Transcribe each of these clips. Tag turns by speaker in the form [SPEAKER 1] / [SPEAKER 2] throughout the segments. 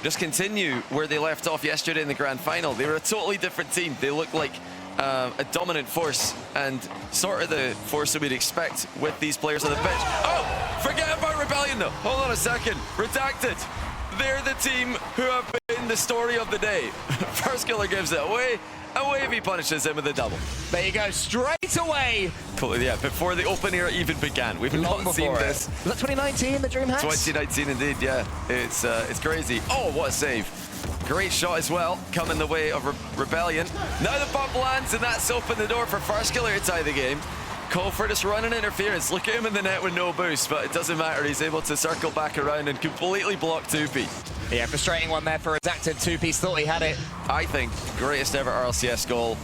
[SPEAKER 1] just continue where they left off yesterday in the grand final. They were a totally different team. They looked like a dominant force and sort of the force that we'd expect with these players on the pitch. Oh, forget about Rebellion though. Hold on a second. Redacted. They're the team who have been the story of the day. First killer gives it away. And Wavy punishes him with a double.
[SPEAKER 2] There you go, straight away.
[SPEAKER 1] Yeah, before the open era even began. We've not seen this.
[SPEAKER 2] Was that 2019, the Dream Hacks?
[SPEAKER 1] 2019 indeed, yeah. It's crazy. Oh, what a save. Great shot as well, coming the way of Rebellion. Now the bump lands, and that's opened the door for First Killer to tie the game. Colford is running interference. Look at him in the net with no boost, but it doesn't matter. He's able to circle back around and completely block 2P.
[SPEAKER 2] Yeah, frustrating one there for Redacted. 2P thought he had it.
[SPEAKER 1] I think greatest ever RLCS goal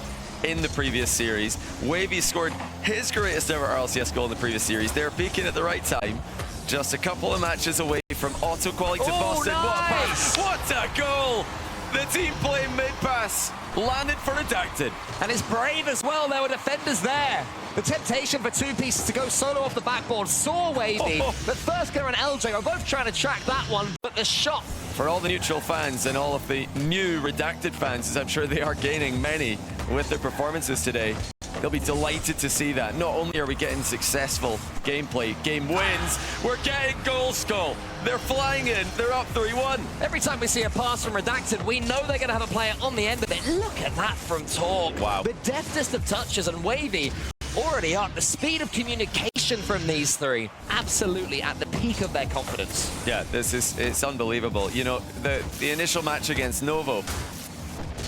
[SPEAKER 1] in the previous series. Wavy scored his greatest ever RLCS goal in the previous series. They're peaking at the right time. Just a couple of matches away from auto quality to Boston.
[SPEAKER 2] Nice.
[SPEAKER 1] What a goal! The team play mid-pass. Landed for Redacted.
[SPEAKER 2] And it's brave as well. There were defenders there. The temptation for 2P to go solo off the backboard saw Wavy. But First Killer and LJ are both trying to track that one, but the shot.
[SPEAKER 1] For all the neutral fans and all of the new Redacted fans, as I'm sure they are gaining many with their performances today, they'll be delighted to see that. Not only are we getting successful gameplay, game wins, we're getting goal skull. They're flying in, they're up 3-1.
[SPEAKER 2] Every time we see a pass from Redacted, we know they're going to have a player on the end of it. Look at that from Talk.
[SPEAKER 1] Wow.
[SPEAKER 2] The deftest of touches, and Wavy already up. The speed of communication from these three, absolutely at the peak of their confidence.
[SPEAKER 1] Yeah, it's unbelievable. You know, the initial match against Novo,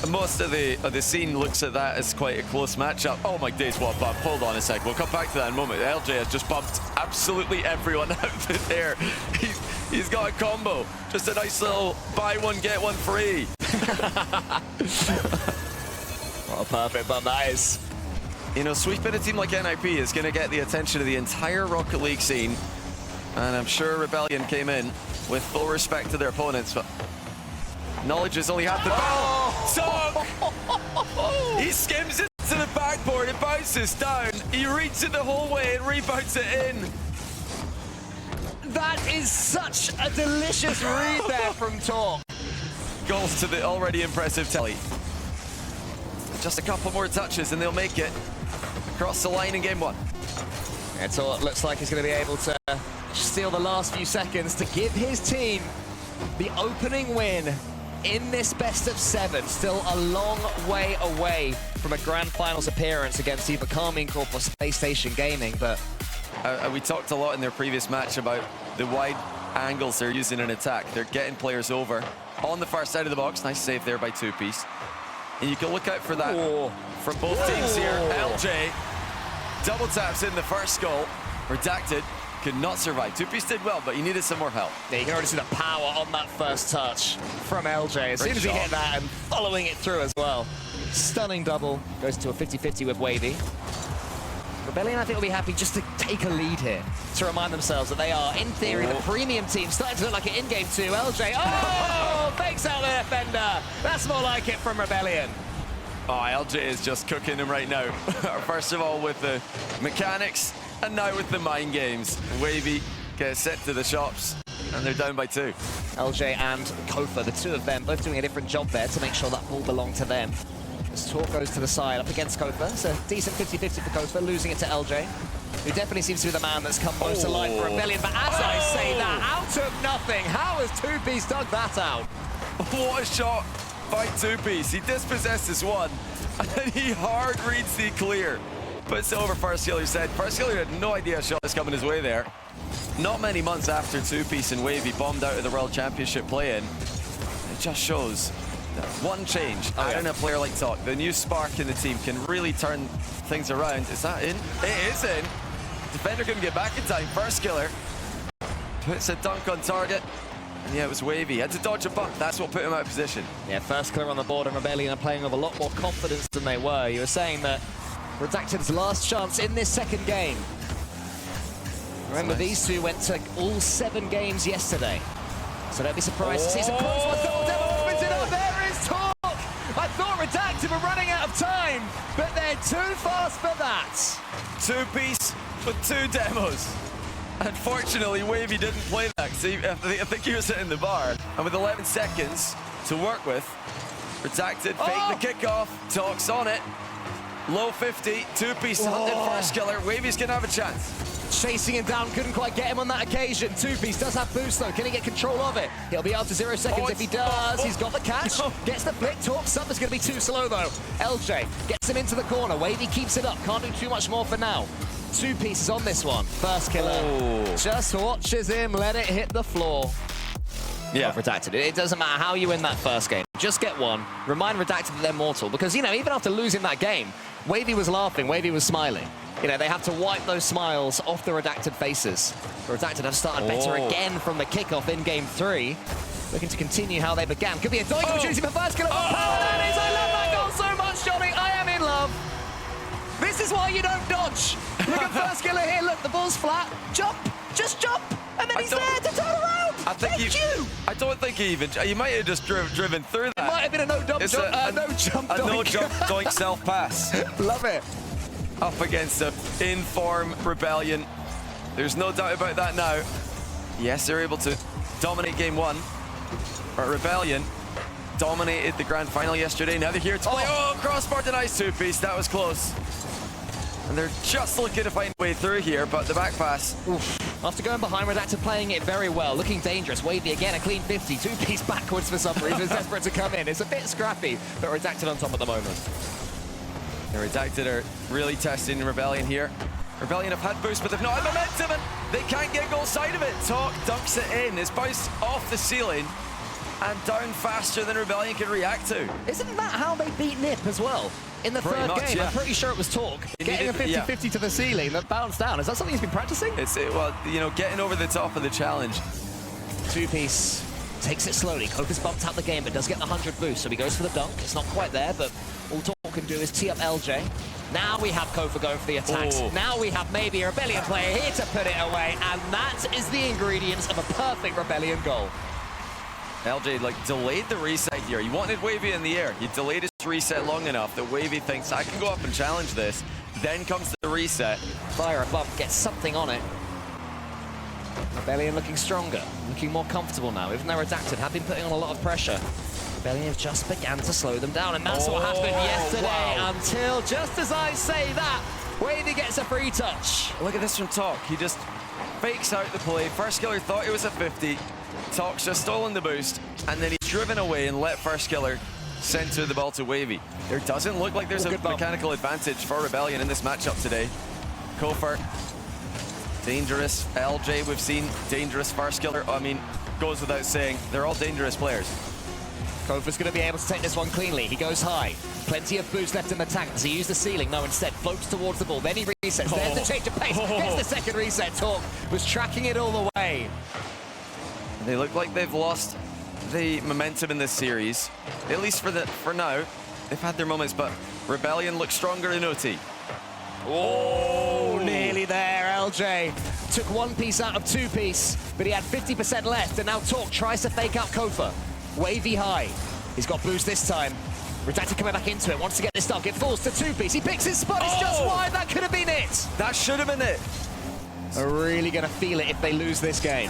[SPEAKER 1] most of the scene looks at that as quite a close matchup. Oh my days, what a bump. Hold on a sec, we'll come back to that in a moment. LJ has just bumped absolutely everyone out of there. He's got a combo. Just a nice little buy one, get one free.
[SPEAKER 2] What a perfect bump that is.
[SPEAKER 1] You know, sweeping a team like NIP is going to get the attention of the entire Rocket League scene. And I'm sure Rebellion came in with full respect to their opponents, but knowledge is only half the battle. So he skims it to the backboard, it bounces down. He reads it the whole way and rebounds it in.
[SPEAKER 2] That is such a delicious read there from Talk.
[SPEAKER 1] Goals to the already impressive Telly. Just a couple more touches and they'll make it across the line in game one.
[SPEAKER 2] And Talk looks like he's going to be able to steal the last few seconds to give his team the opening win in this best of 7. Still a long way away from a grand finals appearance against either Karmine Corp or Spacestation Gaming, but
[SPEAKER 1] we talked a lot in their previous match about the wide angles they're using in attack. They're getting players over on the far side of the box. Nice save there by 2P. And you can look out for that from both teams here. LJ double taps in the first goal. Redacted could not survive. 2P did well, but he needed some more help.
[SPEAKER 2] Yeah, you can already see the power on that first touch from LJ. As soon as he hit that and following it through as well. Stunning double. Goes into a 50-50 with Wavy. Rebellion, I think, will be happy just to take a lead here, to remind themselves that they are, in theory, the premium team. Starting to look like it in game 2. LJ, fakes out the defender. That's more like it from Rebellion.
[SPEAKER 1] Oh, LJ is just cooking him right now. First of all with the mechanics, and now with the mind games. Wavy gets sent to the shops, and they're down by 2.
[SPEAKER 2] LJ and Kofa, the two of them, both doing a different job there to make sure that ball belonged to them. As Talk goes to the side, up against Kofa. It's a decent 50-50 for Kofa, losing it to LJ, who definitely seems to be the man that's come most alive for Rebellion. But as I say that, out of nothing, how has 2P dug that out?
[SPEAKER 1] What a shot by 2P. He dispossesses one, and then he hard reads the clear. Puts it over First Killer. Said First Killer had no idea a shot was coming his way there. Not many months after 2P and Wavy bombed out of the World Championship play-in, it just shows one change, adding a player like Talk, the new spark in the team can really turn things around. Is that in? It is in. Defender couldn't get back in time. First Killer puts a dunk on target. And yeah, it was Wavy. Had to dodge a bump. That's what put him out of position.
[SPEAKER 2] Yeah, First Killer on the board and Rebellion are playing with a lot more confidence than they were. You were saying that Redacted's last chance in this second game. Remember, these two went to all 7 games yesterday. So don't be surprised to see some close ones. Double opens it up. There is Talk. I thought Redacted were running out of time, but they're too fast for that.
[SPEAKER 1] 2P with 2 demos. Unfortunately, Wavy didn't play that. See, I think he was hitting the bar. And with 11 seconds to work with, Redacted fake the kickoff, Talks on it. Low 50, two-piece hunted first killer. Wavy's gonna have a chance.
[SPEAKER 2] Chasing him down, couldn't quite get him on that occasion. Two-piece does have boost though. Can he get control of it? He'll be out to 0 seconds if he does. He's got the catch. Gets the flick. Talks up. It's going to be too slow though. LJ gets him into the corner. Wavy keeps it up. Can't do too much more for now. Two pieces on this one. First killer just watches him let it hit the floor. Yeah, Redacted. It doesn't matter how you win that first game. Just get one. Remind Redacted that they're mortal. Because, you know, even after losing that game, Wavy was laughing, Wavy was smiling. You know, they have to wipe those smiles off the Redacted faces. The Redacted have started better again from the kickoff in Game 3. Looking to continue how they began. Could be a doink opportunity for first killer. Power that is. I love that goal so much, Johnny. I am in love. This is why you don't dodge. Look at first killer here. Look, the ball's flat. Jump. Just jump. And then he's there to turn around.
[SPEAKER 1] I don't think he even... You might have just driven through that.
[SPEAKER 2] It might have been a no-jump
[SPEAKER 1] doink self-pass.
[SPEAKER 2] Love it.
[SPEAKER 1] Up against the in-form Rebellion. There's no doubt about that now. Yes, they're able to dominate Game 1. But Rebellion dominated the grand final yesterday. Now they're here to play. Crossbar denies two-piece. That was close. And they're just looking to find a way through here, but the back pass.
[SPEAKER 2] After going behind, Redacted playing it very well, looking dangerous. Wavy again, a clean 50, two-piece backwards for some reason. Desperate to come in. It's a bit scrappy, but Redacted on top at the moment.
[SPEAKER 1] The Redacted are really testing Rebellion here. Rebellion have had boost, but they've not had momentum, and they can't get goal side of it. Talk dunks it in. It's bounced off the ceiling and down faster than Rebellion can react to.
[SPEAKER 2] Isn't that how they beat Nip as well? In the third game, I'm pretty sure it was Talk getting a 50-50 to the ceiling that bounced down. Is that something he's been practicing?
[SPEAKER 1] Well, you know, getting over the top of the challenge.
[SPEAKER 2] Two-piece takes it slowly. Kofa's bumped out the game, but does get the 100 boost, so he goes for the dunk. It's not quite there, but all Talk can do is tee up LJ. Now we have Kofa going for the attacks. Now we have maybe a Rebellion player here to put it away, and that is the ingredients of a perfect Rebellion goal.
[SPEAKER 1] LJ delayed the reset here. He wanted Wavy in the air. He delayed his reset long enough that Wavy thinks I can go up and challenge this. Then comes the reset.
[SPEAKER 2] Fire above, gets something on it. Rebellion looking stronger, looking more comfortable now. Even though Redacted have been putting on a lot of pressure, Rebellion have just began to slow them down, and that's what happened yesterday until, just as I say that, Wavy gets a free touch.
[SPEAKER 1] Look at this from Talk. He just fakes out the play. First killer thought it was a 50. Talk's just stolen the boost, and then he's driven away and let first killer center the ball to Wavy. There doesn't look like there's a mechanical advantage for Rebellion in this matchup today. Kofer, dangerous. LJ, we've seen dangerous first killer. I mean, goes without saying, they're all dangerous players.
[SPEAKER 2] Kofa's going to be able to take this one cleanly. He goes high. Plenty of boost left in the tank. Does he use the ceiling? No, instead floats towards the ball. Then he resets. There's the change of pace. Gets the second reset. Talk was tracking it all the way.
[SPEAKER 1] They look like they've lost the momentum in this series, at least for now. They've had their moments, but Rebellion looks stronger in OT.
[SPEAKER 2] Nearly there. LJ took one piece out of two piece, but he had 50% left, and now Talk tries to fake out Kofa. Wavy high. He's got boost this time. Redacted coming back into it, wants to get this dunk. It falls to two piece. He picks his spot. It's just wide. That could have been it.
[SPEAKER 1] That should have been it.
[SPEAKER 2] They're really going to feel it if they lose this game.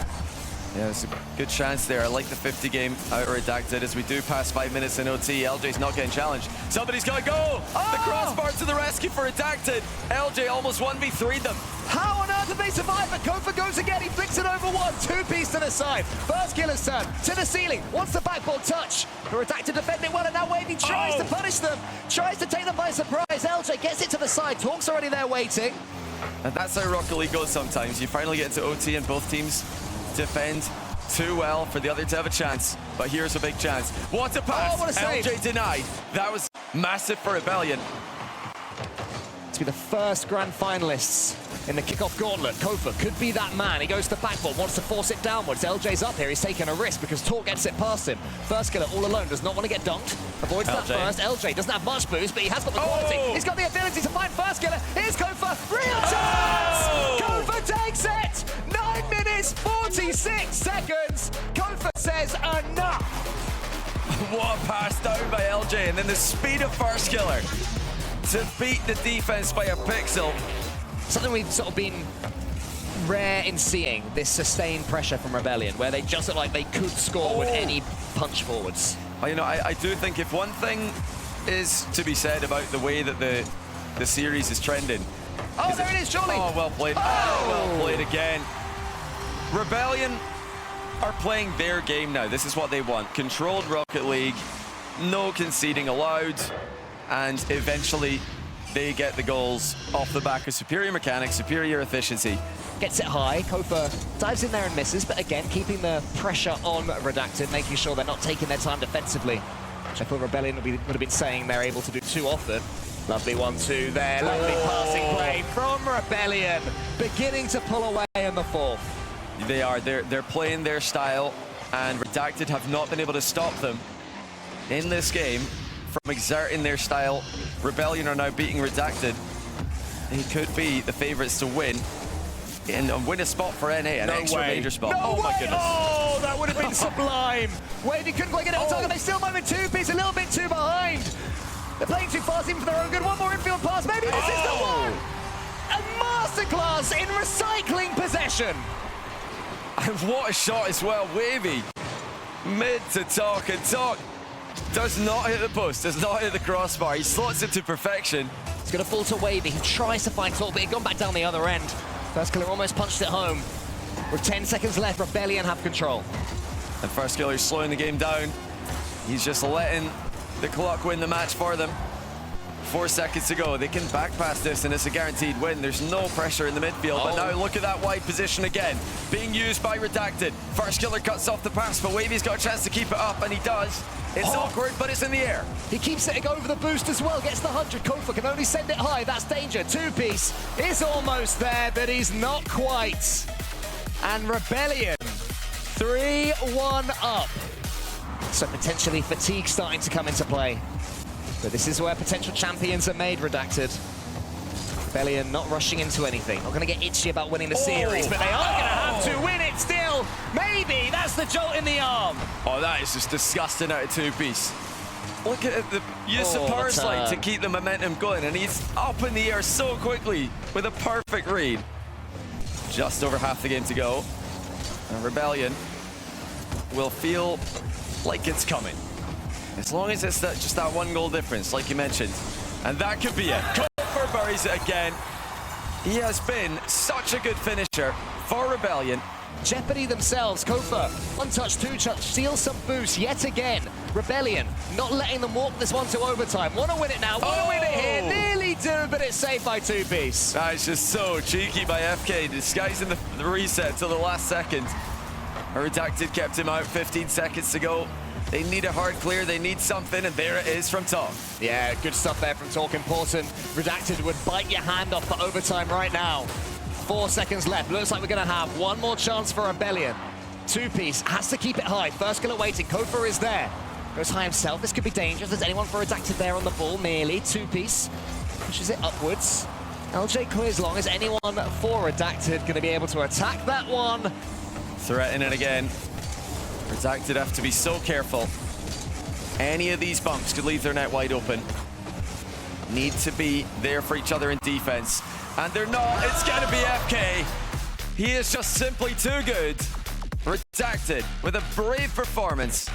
[SPEAKER 1] Yeah, it's a good chance there. I like the 50 game out Redacted as we do pass 5 minutes in OT. LJ's not getting challenged. Somebody's got to go! The crossbar to the rescue for Redacted. LJ almost 1v3'd them.
[SPEAKER 2] How on earth did they survive? But Kofa goes again. He flicks it over one. Two-piece to the side. First killer's turn to the ceiling. Wants the backboard touch. But Redacted defend it well, and now Wavy tries to punish them. Tries to take them by surprise. LJ gets it to the side. Talk's already there waiting.
[SPEAKER 1] And that's how Rocket League goes sometimes. You finally get into OT and both teams defend too well for the other to have a chance, but here's a big chance. What a pass!
[SPEAKER 2] What a save.
[SPEAKER 1] LJ denied. That was massive for Rebellion.
[SPEAKER 2] To be the first grand finalists in the kickoff gauntlet. Kofa could be that man. He goes to the backboard, wants to force it downwards. LJ's up here. He's taking a risk because Talk gets it past him. First killer all alone, does not want to get dunked. Avoids that first. LJ doesn't have much boost, but he has got the quality. He's got the ability to find first killer. Here's Kofa. Real chance! Kofa takes it! 9 minutes, 46 seconds. Kofa says enough.
[SPEAKER 1] What a pass down by LJ, and then the speed of first killer to beat the defense by a pixel.
[SPEAKER 2] Something we've sort of been rare in seeing this sustained pressure from Rebellion, where they just look like they could score with any punch forwards.
[SPEAKER 1] You know, I do think if one thing is to be said about the way that the series is trending.
[SPEAKER 2] Oh, there it is, surely.
[SPEAKER 1] Oh, well played.
[SPEAKER 2] Oh!
[SPEAKER 1] Well played again. Rebellion are playing their game now. This is what they want. Controlled Rocket League, no conceding allowed, and eventually they get the goals off the back of superior mechanics, superior efficiency.
[SPEAKER 2] Gets it high. Kofa dives in there and misses, but again, keeping the pressure on Redacted, making sure they're not taking their time defensively, which I thought Rebellion would have been saying they're able to do too often. Lovely 1-2 there. Lovely passing play from Rebellion, beginning to pull away in the fourth.
[SPEAKER 1] They are. They're playing their style, and Redacted have not been able to stop them in this game from exerting their style. Rebellion are now beating Redacted. They could be the favorites to win and win a spot for NA, an extra major spot.
[SPEAKER 2] No
[SPEAKER 1] my goodness.
[SPEAKER 2] Oh, that would have been sublime. Wavy couldn't quite get it on target. They still might be 2-piece, a little bit too behind. They're playing too fast even for their own good. One more infield pass. Maybe this is the one. A masterclass in recycling possession.
[SPEAKER 1] And what a shot as well. Wavy, mid to talk, and talk does not hit the post, does not hit the crossbar. He slots it to perfection.
[SPEAKER 2] It's going to fall to Wavy. He tries to find Talk, but he's gone back down the other end. First Killer almost punched it home. With 10 seconds left, Rebellion have control.
[SPEAKER 1] And First Killer's slowing the game down. He's just letting the clock win the match for them. 4 seconds to go. They can back past this, and it's a guaranteed win. There's no pressure in the midfield, but now look at that wide position again, being used by Redacted. First Killer cuts off the pass, but Wavy's got a chance to keep it up, and he does. It's awkward, but it's in the air.
[SPEAKER 2] He keeps it over the boost as well, gets the 100. Kofa can only send it high. That's danger. 2-piece is almost there, but he's not quite. And Rebellion 3-1 up. So potentially fatigue starting to come into play. But this is where potential champions are made, Redacted. Rebellion not rushing into anything. Not going to get itchy about winning the series, but they are going to have to win it still. Maybe that's the jolt in the arm.
[SPEAKER 1] Oh, that is just disgusting out of 2-piece. Look at the use of power slide to keep the momentum going, and he's up in the air so quickly with a perfect read. Just over half the game to go. And Rebellion will feel like it's coming. As long as it's just that 1 goal difference, like you mentioned. And that could be it. Kofa buries it again. He has been such a good finisher for Rebellion.
[SPEAKER 2] Jeopardy themselves. Kofa, 1 touch, 2 touch, steals some boost yet again. Rebellion not letting them walk this one to overtime. Want to win it now, want to win it here. Nearly do, but it's saved by 2-piece.
[SPEAKER 1] That's just so cheeky by FK, disguising the reset till the last second. Redacted kept him out, 15 seconds to go. They need a hard clear, they need something, and there it is from Talk.
[SPEAKER 2] Yeah, good stuff there from Talk, important. Redacted would bite your hand off for overtime right now. 4 seconds left, looks like we're gonna have 1 more chance for Rebellion. 2-piece, has to keep it high, First Killer waiting, Kofa is there. Goes high himself, this could be dangerous. There's anyone for Redacted there on the ball, nearly. 2-piece, pushes it upwards. LJ clears long, is anyone for Redacted gonna be able to attack that one?
[SPEAKER 1] Threatening it again. Redacted have to be so careful. Any of these bumps could leave their net wide open. Need to be there for each other in defense. And they're not. It's going to be FK. He is just simply too good. Redacted with a brave performance